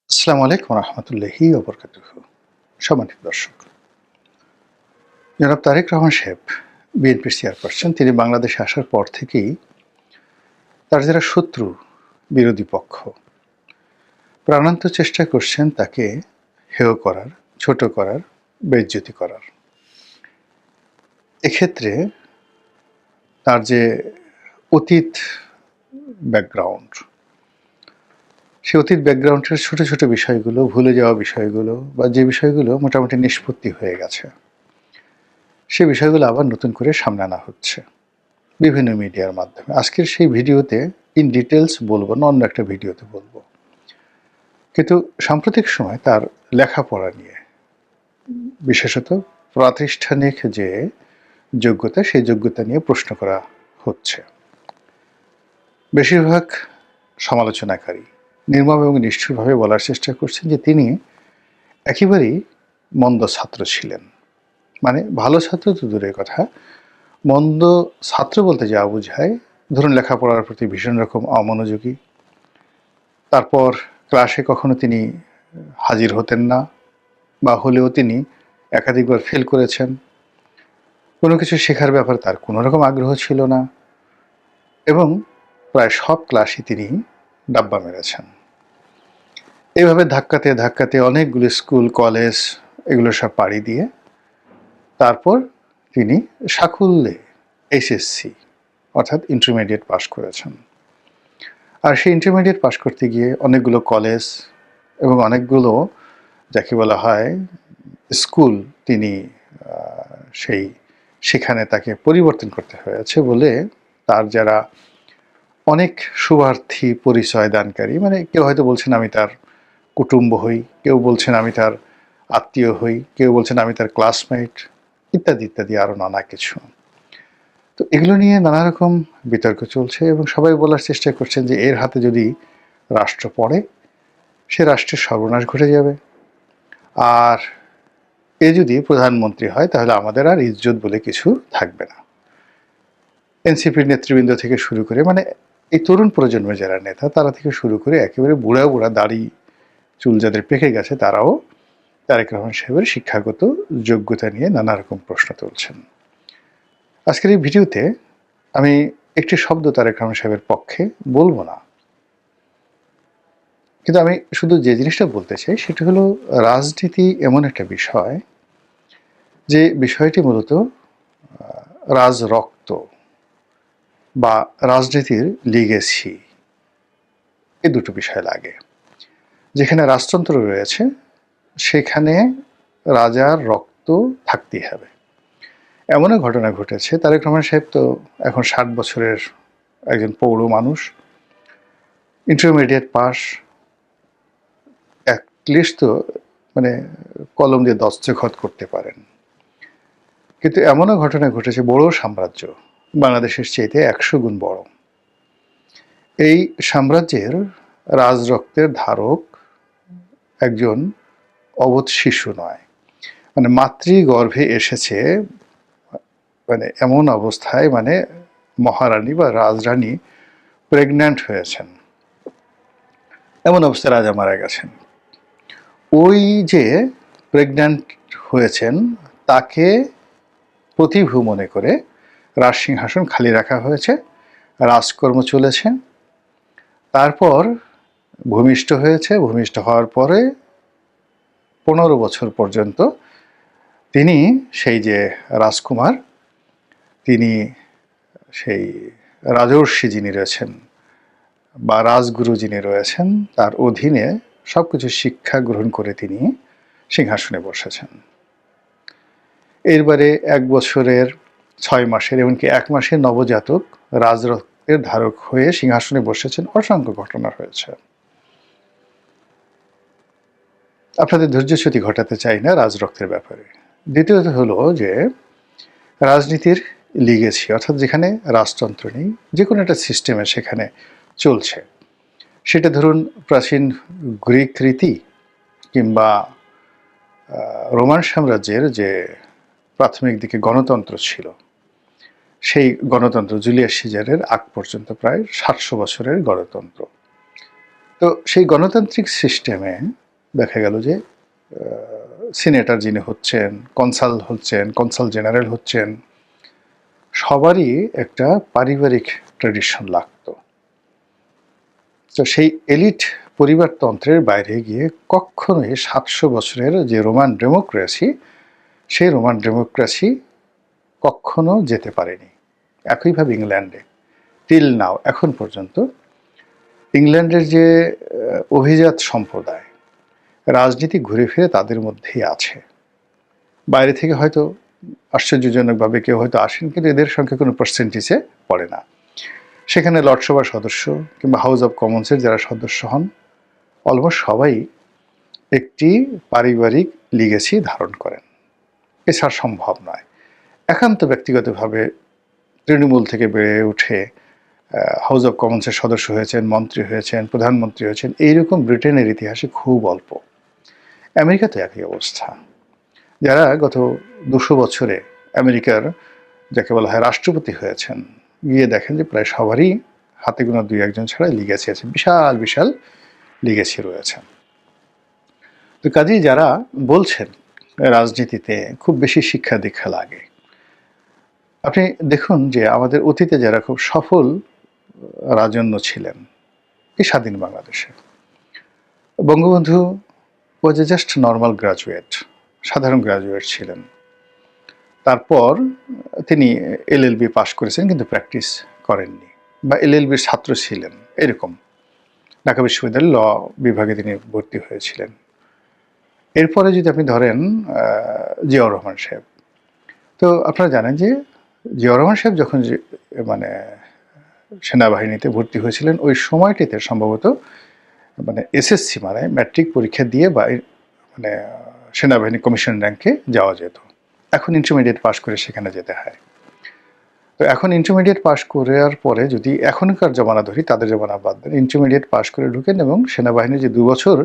আসসালামু আলাইকুম রহমতুল্লাহি ওবরকাতুহু। সম্মানিত দর্শক, জনাব তারেক রহমান সাহেব বিএনপির চেয়ারপারসন। তিনি বাংলাদেশে আসার পর থেকেই তার যারা শত্রু, বিরোধী পক্ষ প্রাণান্ত চেষ্টা করছেন তাকে হেয় করার, ছোট করার, বেইজ্জতি করার। এক্ষেত্রে তার যে অতীত ব্যাকগ্রাউন্ড, সে অতীত ব্যাকগ্রাউন্ডের ছোট ছোট বিষয়গুলো, ভুলে যাওয়া বিষয়গুলো বা যে বিষয়গুলো মোটামুটি নিষ্পত্তি হয়ে গেছে, সে বিষয়গুলো আবার নতুন করে সামনে আনা হচ্ছে বিভিন্ন মিডিয়ার মাধ্যমে। আজকের সেই ভিডিওতে ইন ডিটেলস বলবো না, অন্য একটা ভিডিওতে বলবো। কিন্তু সাম্প্রতিক সময় তার লেখাপড়া নিয়ে, বিশেষত প্রাতিষ্ঠানিক যে যোগ্যতা, সেই যোগ্যতা নিয়ে প্রশ্ন করা হচ্ছে। বেশিরভাগ সমালোচনাকারী নির্মম এবং নিষ্ঠুরভাবে বলার চেষ্টা করছেন যে তিনি একেবারেই মন্দ ছাত্র ছিলেন। মানে ভালো ছাত্র তো দূরের কথা, মন্দ ছাত্র বলতে যা বোঝায়, ধরুন লেখাপড়ার প্রতি ভীষণ রকম অমনোযোগী, তারপর ক্লাসে কখনো তিনি হাজির হতেন না, বা হলেও তিনি একাধিকবার ফেল করেছেন, কোনো কিছু শেখার ব্যাপারে তার কোনো রকম আগ্রহ ছিল না, এবং প্রায় সব ক্লাসই তিনি ডাব্বা মেরেছেন। এইভাবে ধাক্কাতে ধাক্কাতে অনেকগুলো স্কুল, কলেজ এগুলো সব পাড়ি দিয়ে তারপর তিনি সাকুল্যে এইচএসসি অর্থাৎ ইন্টারমিডিয়েট পাশ করেছেন। আর সেই ইন্টারমিডিয়েট পাশ করতে গিয়ে অনেকগুলো কলেজ এবং অনেকগুলো যাকে বলা হয় স্কুল তিনি সেখানে তাকে পরিবর্তন করতে হয়েছে বলে তার যারা অনেক শুভার্থী পরিচয় দানকারী, মানে কেউ হয়তো বলছেন আমি তার কুটুম্ব হই, কেউ বলছেন আমি তার আত্মীয় হই, কেউ বলছেন আমি তার ক্লাসমেট, ইত্যাদি ইত্যাদি আরও নানা কিছু। তো এগুলো নিয়ে নানা রকম বিতর্ক চলছে এবং সবাই বলার চেষ্টা করছেন যে এর হাতে যদি রাষ্ট্র পড়ে, সে রাষ্ট্রের সর্বনাশ ঘটে যাবে, আর এ যদি প্রধানমন্ত্রী হয় তাহলে আমাদের আর ইজ্জত বলে কিছু থাকবে না। এনসিপির নেতৃবৃন্দ থেকে শুরু করে, মানে এই তরুণ প্রজন্মের যারা নেতা তারা থেকে শুরু করে একেবারে বুড়া বুড়া দাড়ি চুল যাদের পেকে গেছে, তারাও তারেক রহমান সাহেবের শিক্ষাগত যোগ্যতা নিয়ে নানা রকম প্রশ্ন তুলছেন। আজকের এই ভিডিওতে আমি একটি শব্দ তারেক রহমান সাহেবের পক্ষে বলবো না, কিন্তু আমি শুধু যে জিনিসটা বলতে চাই সেটা হলো রাজনীতি এমন একটা বিষয়, যে বিষয়টি মূলত রাজরক্ত বা রাজনীতির লিগেসি, এই দুটো বিষয় লাগে। যেখানে রাজতন্ত্র রয়েছে সেখানে রাজার রক্ত থাকতেই হবে। এমনও ঘটনা ঘটেছে, তারেক রহমান সাহেব তো এখন 60 বছরের একজন পৌর মানুষ, ইন্টারমিডিয়েট পাস, অ্যাটলিস্ট তো মানে কলম দিয়ে দস্তখত করতে পারেন। কিন্তু এমনও ঘটনা ঘটেছে, বড় সাম্রাজ্য, বাংলাদেশের চাইতে 100 গুণ বড়, এই সাম্রাজ্যের রাজরক্তের ধারক একজন অবোধ শিশু নয়, মানে মাতৃগর্ভে এসেছে, মানে এমন অবস্থায়, মানে মহারানী বা রাজরানী প্রেগন্যান্ট হয়েছেন, এমন অবস্থায় রাজা মারা গেছেন। ওই যে প্রেগন্যান্ট হয়েছেন তাকে প্রতিভূ মনে করে রাজসিংহাসন খালি রাখা হয়েছে, রাজকর্ম চলেছে। তারপর ভূমিষ্ঠ হয়েছে, ভূমিষ্ঠ হওয়ার পরে 15 বছর পর্যন্ত তিনি সেই যে রাজকুমার, তিনি সেই রাজর্ষি যিনি রয়েছেন বা রাজগুরু যিনি রয়েছেন তার অধীনে সব কিছু শিক্ষা গ্রহণ করে তিনি সিংহাসনে বসেছেন। এরবারে 1 বছরের 6 মাসের এমনকি 1 মাসের নবজাতক রাজরক্তের ধারক হয়ে সিংহাসনে বসেছেন। অসংখ্য ঘটনা হয়েছে। আপনাদের ধৈর্যচ্যুতি ঘটাতে চাই না রাজরক্তের ব্যাপারে। দ্বিতীয়ত হলো যে রাজনীতির লিগেসি, অর্থাৎ যেখানে রাজতন্ত্র নেই, যে কোনো একটা সিস্টেমে সেখানে চলছে, সেটা ধরুন প্রাচীন গ্রিক রীতি কিংবা রোমান সাম্রাজ্যের যে প্রাথমিক দিকে গণতন্ত্র ছিল, সেই গণতন্ত্র জুলিয়াস সিজারের আগ পর্যন্ত প্রায় 700 বছরের গণতন্ত্র। তো সেই গণতান্ত্রিক সিস্টেমে দেখা গেল যে সিনেটর যিনি হচ্ছেন, কনসাল জেনারেল হচ্ছেন, সবারই একটা পারিবারিক ট্র্যাডিশন লাগতো। তো সেই এলিট পরিবারতন্ত্রের বাইরে গিয়ে কখনোই ৭০০ বছরের যে রোমান ডেমোক্রেসি, সেই রোমান ডেমোক্রেসি কখনো যেতে পারেনি। একইভাবে ইংল্যান্ডে টিল নাও, এখন পর্যন্ত ইংল্যান্ডের যে অভিজাত সম্প্রদায়, রাজনীতি ঘুরে ফিরে তাদের মধ্যেই আছে। বাইরে থেকে হয়তো আশ্চর্যজনকভাবে কেউ হয়তো আসেন, কিন্তু এদের সংখ্যা কোনো পার্সেন্টেজে পড়ে না। সেখানে লর্ডসভার সদস্য কিংবা হাউস অব কমন্সের যারা সদস্য হন, অলমোস্ট সবাই একটি পারিবারিক লিগেসি ধারণ করেন। এছাড়া সম্ভব নয়। একান্ত ব্যক্তিগতভাবে তৃণমূল থেকে বেড়ে উঠে হাউস অব কমন্সের সদস্য হয়েছেন, মন্ত্রী হয়েছেন, প্রধানমন্ত্রী হয়েছেন, এইরকম ব্রিটেনের ইতিহাসে খুব অল্প। আমেরিকাতে একই অবস্থা। যারা গত ২০০ বছরে আমেরিকার যাকে বলা হয় রাষ্ট্রপতি হয়েছেন, গিয়ে দেখেন যে প্রায় সবারই হাতে গোনা ২-১ ছাড়া লিগেসি আছে, বিশাল বিশাল লিগেসি রয়েছে। তো কাজেই যারা বলছেন রাজনীতিতে খুব বেশি শিক্ষা দীক্ষা লাগে, আপনি দেখুন যে আমাদের অতীতে যারা খুব সফল রাজন্য ছিলেন এই স্বাধীন বাংলাদেশে, বঙ্গবন্ধু ওয়াজ এ জাস্ট নর্মাল গ্রাজুয়েট, সাধারণ গ্রাজুয়েট ছিলেন। তারপর তিনি এলএলবি পাশ করেছেন কিন্তু প্র্যাকটিস করেননি, বা এলএলবির ছাত্র ছিলেন, এরকম ঢাকা বিশ্ববিদ্যালয়ের ল বিভাগে তিনি ভর্তি হয়েছিলেন। এরপরে যদি আপনি ধরেন জিয়াউর রহমান সাহেব, তো আপনারা জানেন যে জিয়াউর রহমান সাহেব যখন মানে সেনাবাহিনীতে ভর্তি হয়েছিলেন, ওই সময়টিতে সম্ভবত মানে এসএসসি মানে ম্যাট্রিক পরীক্ষা দিয়ে বা মানে সেনাবাহিনী কমিশন র্যাঙ্কে যাওয়া যেত। এখন ইন্টারমিডিয়েট পাশ করে সেখানে যেতে হয়। তো এখন ইন্টারমিডিয়েট পাশ করার পরে যদি এখনকার জমানা ধরি, তাদের জমানা বাদ দেন, ইন্টারমিডিয়েট পাশ করে ঢুকেন এবং সেনাবাহিনীর যে ২ বছর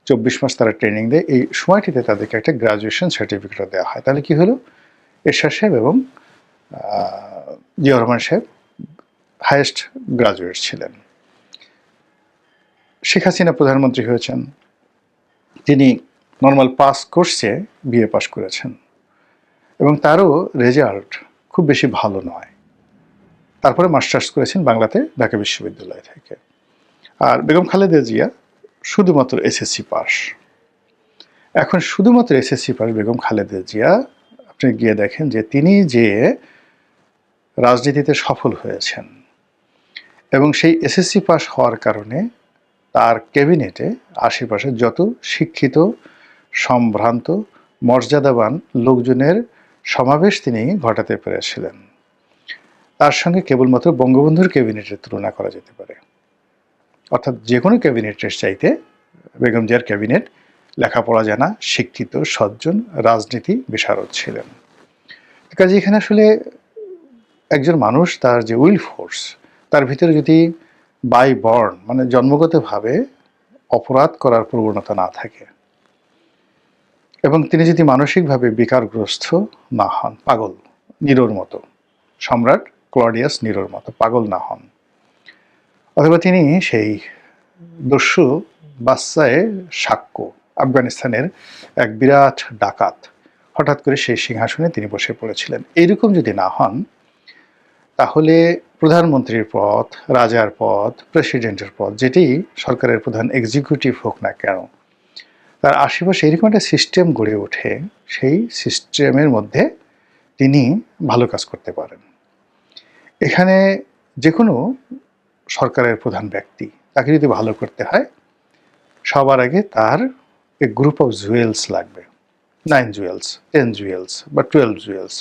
২৪ মাস তারা ট্রেনিং দেয়, এই সময়টিতে তাদেরকে একটা গ্রাজুয়েশন সার্টিফিকেট দেওয়া হয়। তাহলে কি হলো, এরশাদ সাহেব এবং জিয়াউর রহমান সাহেব হায়েস্ট গ্রাজুয়েট ছিলেন। শেখ হাসিনা প্রধানমন্ত্রী হয়েছেন, তিনি নর্মাল পাস কোর্সে বিএ পাস করেছেন এবং তারও রেজাল্ট খুব বেশি ভালো নয়। তারপরে মাস্টার্স করেছেন বাংলাতে ঢাকা বিশ্ববিদ্যালয় থেকে। আর বেগম খালেদা জিয়া শুধুমাত্র এসএসসি পাস। এখন শুধুমাত্র এসএসসি পাস বেগম খালেদা জিয়া, আপনি গিয়ে দেখেন যে তিনি যে রাজনীতিতে সফল হয়েছেন এবং সেই এসএসসি পাস হওয়ার কারণে তার ক্যাবিনেটে আশেপাশে যত শিক্ষিত, সম্ভ্রান্ত, মর্যাদাবান লোকজনের সমাবেশ তিনি ঘটাতে পেরেছিলেন, তার সঙ্গে কেবলমাত্র বঙ্গবন্ধুর ক্যাবিনেটের তুলনা করা যেতে পারে। অর্থাৎ যে কোনো ক্যাবিনেটের চাইতে বেগম জিয়ার ক্যাবিনেট লেখাপড়া জানা, শিক্ষিত, সজ্জন, রাজনীতি বিশারদ ছিলেন। কাজে এখানে আসলে একজন মানুষ তার যে উইল ফোর্স, তার ভিতরে যদি বাই বর্ন মানে জন্মগতভাবে অপরাধ করার প্রবণতা না থাকে এবং তিনি যদি মানসিকভাবে বিকারগ্রস্ত না হন, পাগল নিরোর মতো, সম্রাট ক্লডিয়াস নিরোর মতো পাগল না হন, অথবা তিনি সেই দস্যু বাদশায়ে সাক্ষ্য, আফগানিস্তানের এক বিরাট ডাকাত, হঠাৎ করে সেই সিংহাসনে তিনি বসে পড়েছিলেন, এইরকম যদি না হন, তাহলে প্রধানমন্ত্রীর পদ, রাজার পদ, প্রেসিডেন্টের পদ, যেটি সরকারের প্রধান এক্সিকিউটিভ হোক না কেন, তার আশেপাশে এরকম একটা সিস্টেম গড়ে ওঠে, সেই সিস্টেমের মধ্যে তিনি ভালো কাজ করতে পারেন। এখানে যে কোনো সরকারের প্রধান ব্যক্তি, তাকে যদি ভালো করতে হয়, সবার আগে তার এ গ্রুপ অফ জুয়েলস লাগবে, 9 জুয়েলস, 10 জুয়েলস বা 12 জুয়েলস।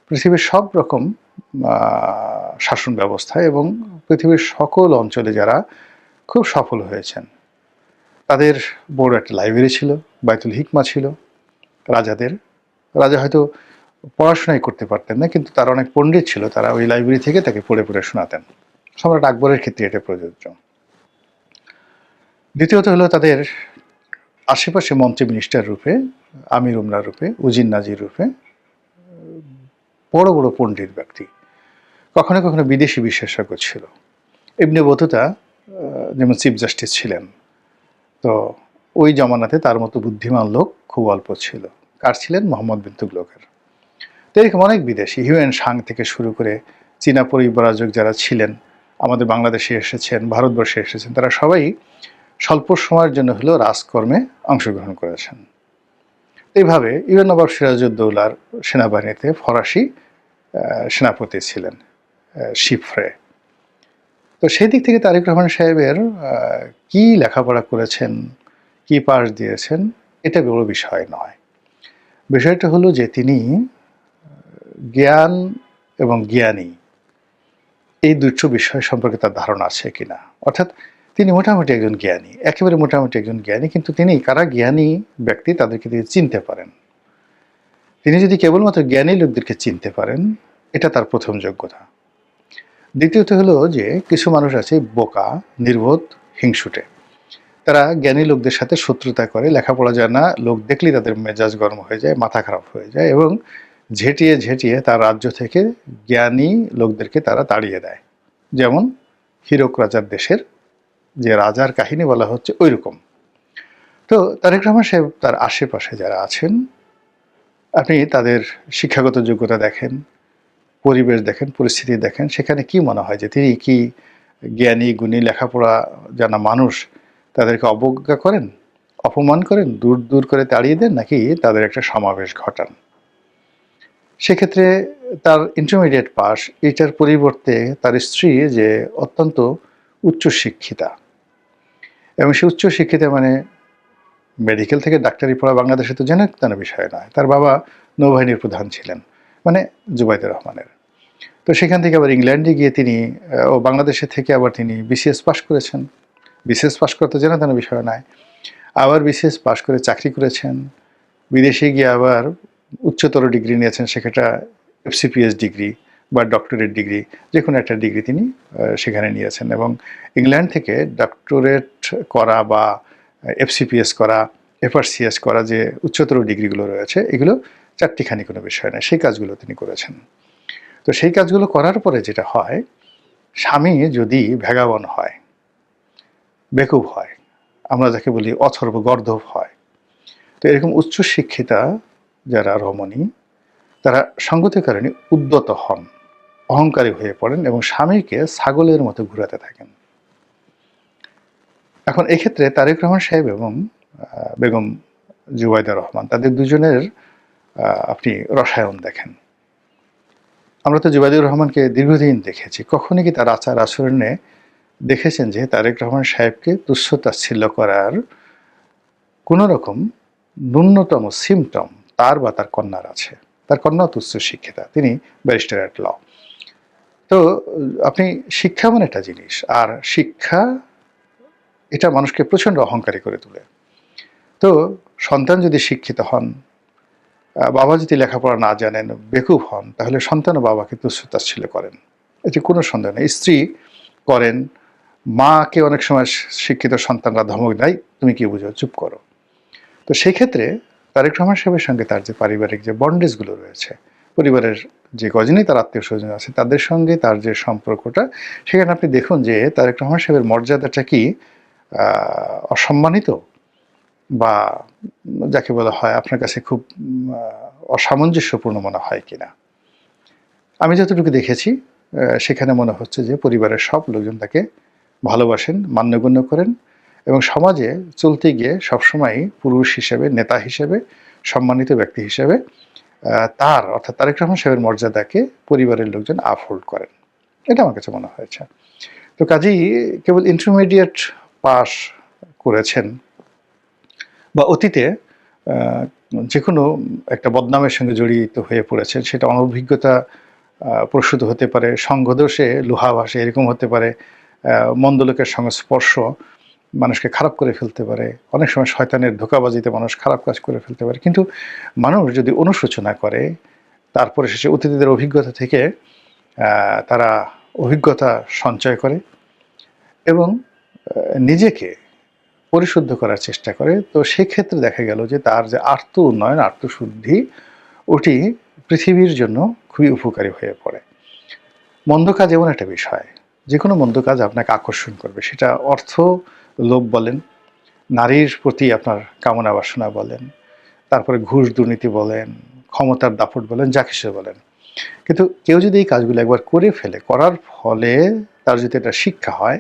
পৃথিবীর সব রকম শাসন ব্যবস্থা এবং পৃথিবীর সকল অঞ্চলে যারা খুব সফল হয়েছেন, তাদের বড় একটা লাইব্রেরি ছিল, বায়তুল হিকমা ছিল রাজাদের। রাজা হয়তো পড়াশোনাই করতে পারতেন না, কিন্তু তারা অনেক পণ্ডিত ছিল, তারা ওই লাইব্রেরি থেকে তাকে পড়ে পড়ে শোনাতেন। সম্রাট আকবরের ক্ষেত্রে এটা প্রযোজ্য। দ্বিতীয়ত হলো তাদের আশেপাশে মন্ত্রী মিনিস্টার রূপে, আমির উমরা রূপে, উজির নাজির রূপে বড় বড় পণ্ডিত ব্যক্তি, কখনো কখনো বিদেশি বিশেষজ্ঞ ছিল। ইবনে বতুতা যেমন চিফ জাস্টিস ছিলেন, তো ওই জমানাতে তার মতো বুদ্ধিমান লোক খুব অল্প ছিল। কার ছিলেন? মোহাম্মদ বিন তুগলকের। তো এরকম অনেক বিদেশি, হিউয়েন সাং থেকে শুরু করে চীনা পরিব্রাজক যারা ছিলেন, আমাদের বাংলাদেশে এসেছেন, ভারতবর্ষে এসেছেন, তারা সবাই স্বল্প সময়ের জন্য হলেও রাজকর্মে অংশগ্রহণ করেছেন। এইভাবে ইউএন নবাব সিরাজউদ্দৌলার সেনাবাহিনীতে ফরাসি সেনাপতি ছিলেন, শিফরে। তো সেই দিক থেকে তারেক রহমান সাহেবের কি লেখাপড়া করেছেন, কি পাস দিয়েছেন, এটা বড় বিষয় নয়। বিষয়টা হলো যে তিনি জ্ঞান এবং জ্ঞানী এই দুটো বিষয় সম্পর্কে তার ধারণা আছে কিনা। অর্থাৎ তিনি মোটামুটি একজন জ্ঞানী, একেবারে মোটামুটি একজন জ্ঞানী, কিন্তু তিনি কারা জ্ঞানী ব্যক্তি তাদেরকে তিনি চিনতে পারেন। তিনি যদি কেবলমাত্র জ্ঞানী লোকদেরকে চিনতে পারেন, এটা তার প্রথম যোগ্যতা। দ্বিতীয়ত হলো যে কিছু মানুষ আছে বোকা, নির্বোধ, হিংসুটে। তারা জ্ঞানী লোকদের সাথে শত্রুতা করে, লেখাপড়া যায় না, লোক দেখলেই তাদের মেজাজ গরম হয়ে যায়, মাথা খারাপ হয়ে যায়, এবং ঝেঁটিয়ে ঝেঁটিয়ে তার রাজ্য থেকে জ্ঞানী লোকদেরকে তারা তাড়িয়ে দেয়। যেমন হীরক রাজার দেশের যে রাজার কাহিনী বলা হচ্ছে ওই রকম। তো তারেক রহমান সাহেব তার আশেপাশে যারা আছেন, আপনি তাদের শিক্ষাগত যোগ্যতা দেখেন, পরিবেশ দেখেন, পরিস্থিতি দেখেন, সেখানে কি মনে হয় যে তিনি কি জ্ঞানী গুণী লেখাপড়া জানা মানুষ তাদেরকে অবজ্ঞা করেন, অপমান করেন, দূর দূর করে তাড়িয়ে দেন, নাকি তাদের একটা সমাবেশ ঘটান? সেক্ষেত্রে তার ইন্টারমিডিয়েট পাস, এটার পরিবর্তে তার স্ত্রী যে অত্যন্ত উচ্চশিক্ষিতা, এবং সে উচ্চশিক্ষিতা মানে মেডিকেল থেকে ডাক্তারি পড়া বাংলাদেশে তো জেনে তেন বিষয় নয়। তার বাবা নৌবাহিনীর প্রধান ছিলেন, মানে জুবাইদুর রহমানের। তো সেখান থেকে আবার ইংল্যান্ডে গিয়ে তিনি বাংলাদেশে থেকে আবার তিনি বিসিএস পাস করেছেন। বিসিএস পাস করতে জেনে তেন বিষয় নয়। আবার বিসিএস পাস করে চাকরি করেছেন। বিদেশে গিয়ে আবার উচ্চতর ডিগ্রি নিয়েছেন, সেটা এফসিপিএস ডিগ্রি বা ডক্টরেট ডিগ্রি, যে কোনো একটা ডিগ্রি তিনি সেখানে নিয়েছেন। এবং ইংল্যান্ড থেকে ডক্টরেট করা বা এফসিপিএস করা, এফআরসিএস করা, যে উচ্চতর ডিগ্রিগুলো রয়েছে, এগুলো চারটিখানি কোনো বিষয় নয়, সেই কাজগুলো তিনি করেছেন। তো সেই কাজগুলো করার পরে যেটা হয়, স্বামী যদি ভেগাবন হয়, বেকুব হয়, আমরা যাকে বলি অথর্ব গর্ধব হয়, তো এরকম উচ্চশিক্ষিতা যারা রমণী, তারা সঙ্গতির কারণে উদ্যত হন, অহংকারী হয়ে পড়েন এবং স্বামীকে ছাগলের মতো ঘুরাতে থাকেন। এখন এক্ষেত্রে তারেক রহমান সাহেব এবং বেগম জুবাইদা রহমান, তাদের দুজনের আপনি রসায়ন দেখেন। আমরা তো জুবাইদুর রহমানকে দীর্ঘদিন দেখেছি, কখনই কি তার আচার আচরণে দেখেছেন যে তারেক রহমান সাহেবকে তুচ্ছ তাচ্ছিল্য করার কোনো রকম ন্যূনতম সিমটম তার বা তার কন্যার আছে? তার কন্যাও তুচ্ছ শিক্ষিতা, তিনি ব্যারিস্টার অ্যাট ল। তো আপনি শিক্ষা এমন একটা জিনিস, আর শিক্ষা এটা মানুষকে প্রচণ্ড অহংকারী করে তোলে। তো সন্তান যদি শিক্ষিত হন, বাবা যদি লেখাপড়া না জানেন, বেকুব হন, তাহলে সন্তানও বাবাকে তুচ্ছ তাচ্ছিল্য করেন, এটি কোনো সন্দেহ নেই। স্ত্রী করেন, মাকে অনেক সময় শিক্ষিত সন্তানরা ধমক দেয়, তুমি কি বুঝো, চুপ করো। তো সেই ক্ষেত্রে তারেক রহমান সাহেবের সঙ্গে তার যে পারিবারিক যে বন্ডেজগুলো রয়েছে, পরিবারের যে কজনই তার আত্মীয় স্বজন আছে তাদের সঙ্গে তার যে সম্পর্কটা, সেখানে আপনি দেখুন যে তারেক রহমান সাহেবের মর্যাদাটা কি অসম্মানিত, বা যাকে বলা হয় আপনার কাছে খুব অসামঞ্জস্যপূর্ণ মনে হয় কিনা। আমি যতটুকু দেখেছি সেখানে মনে হচ্ছে যে পরিবারের সব লোকজন তাকে ভালোবাসেন, মান্যগণ্য করেন, এবং সমাজে চলতে গিয়ে সবসময় পুরুষ হিসেবে, নেতা হিসেবে, সম্মানিত ব্যক্তি হিসেবে তার অর্থাৎ তারেক রহমান সাহেবের মর্যাদাকে পরিবারের লোকজন আপহোল্ড করেন, এটা আমার কাছে মনে হয়েছে। তো কাজেই কেবল ইন্টারমিডিয়েট পাস করেছেন বা অতীতে যে কোনো একটা বদনামের সঙ্গে জড়িত হয়ে পড়েছেন, সেটা অনভিজ্ঞতা প্রসূত হতে পারে, সঙ্গদোষে লোহা ভাসে এরকম হতে পারে, মন্দ লোকের সংস্পর্শ মানুষকে খারাপ করে ফেলতে পারে, অনেক সময় শয়তানের ধোঁকাবাজিতে মানুষ খারাপ কাজ করে ফেলতে পারে। কিন্তু মানুষ যদি অনুশোচনা করে, তারপরে শেষে অতিথিদের অভিজ্ঞতা থেকে তারা অভিজ্ঞতা সঞ্চয় করে এবং নিজেকে পরিশুদ্ধ করার চেষ্টা করে, তো সেক্ষেত্রে দেখা গেল যে তার যে আত্ম উন্নয়ন, আত্মশুদ্ধি, ওটি পৃথিবীর জন্য খুবই উপকারী হয়ে পড়ে। মন্দ কাজ এমন একটা বিষয়, যে কোনো মন্দ কাজ আপনাকে আকর্ষণ করবে। সেটা অর্থ লোভ বলেন, নারীর প্রতি আপনার কামনা বাসনা বলেন, তারপরে ঘুষ দুর্নীতি বলেন, ক্ষমতার দাপট বলেন, যা কিছু বলেন। কিন্তু কেউ যদি এই কাজগুলো একবার করে ফেলে, করার ফলে তার যদি এটা শিক্ষা হয়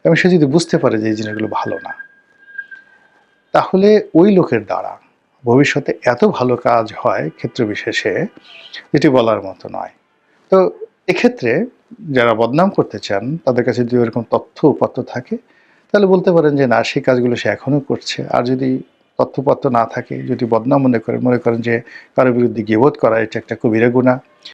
এবং সে যদি বুঝতে পারে যে এই জিনিসগুলো ভালো না, তাহলে ওই লোকের দ্বারা ভবিষ্যতে এত ভালো কাজ হয় ক্ষেত্র বিশেষে, যেটি বলার মতো নয়। তো এক্ষেত্রে যারা বদনাম করতে চান তাদের কাছে যদি ওরকম তথ্য উপাত্ত থাকে, তাহলে বলতে পারেন যে না, সেই কাজগুলো সে এখনো করছে। আর যদি তথ্যপত্র না থাকে, যদি বদনাম মনে করেন যে কারো বিরুদ্ধে গীবত করা এটা একটা কবিরা গুনাহ,